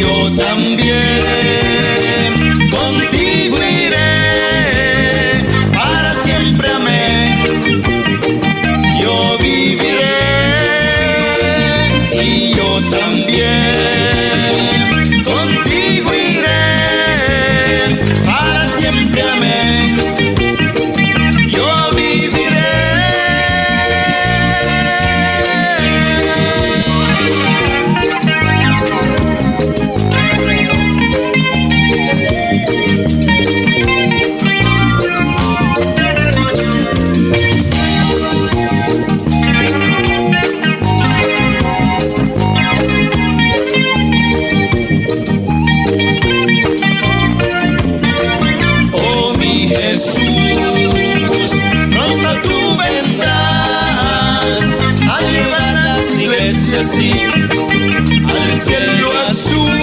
yo también contigo iré, para siempre amén. Yo viviré y yo también contigo iré, para siempre amén. Yo viviré. Jesús, pronto tú vendrás a llevar las iglesias sí, al cielo azul,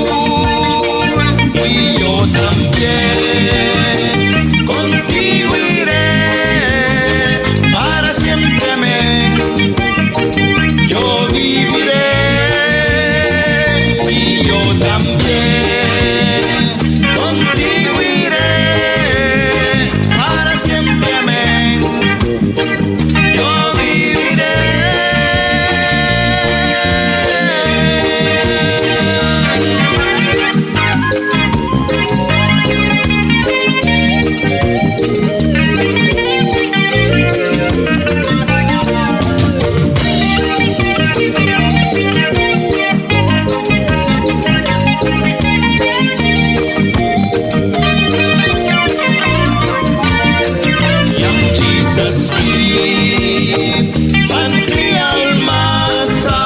y yo también contigo iré, para siempre amén. Yo viviré y yo también contigo iré, para siempre amén. Yo viviré. Jesus keep man krial masa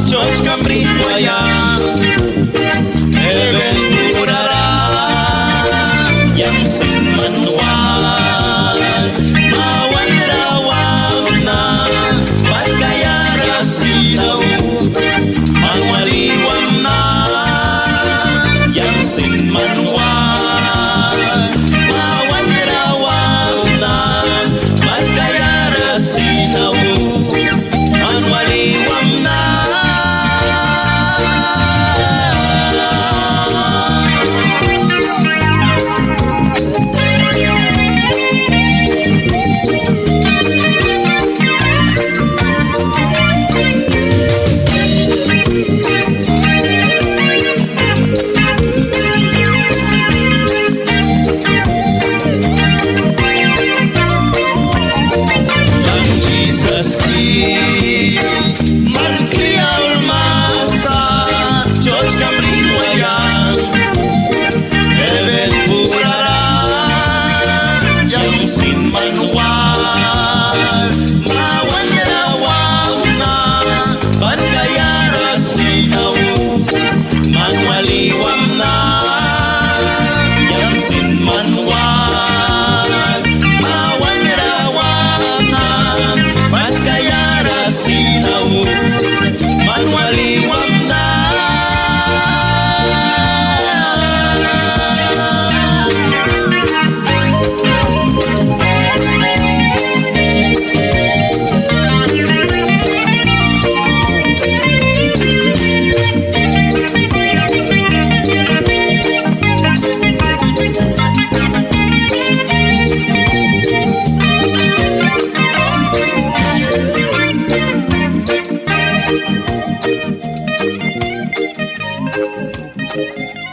George Camry waya Heaven purara yang sin manual mawan rawam na pagkayara sinaw mangwaliwam na yang sin manual sin manual mawan rawang na pagkayara sinaw manwaliwam na yang sin manual mawan rawang na pagkayara sinaw manwaliwam na. Thank you.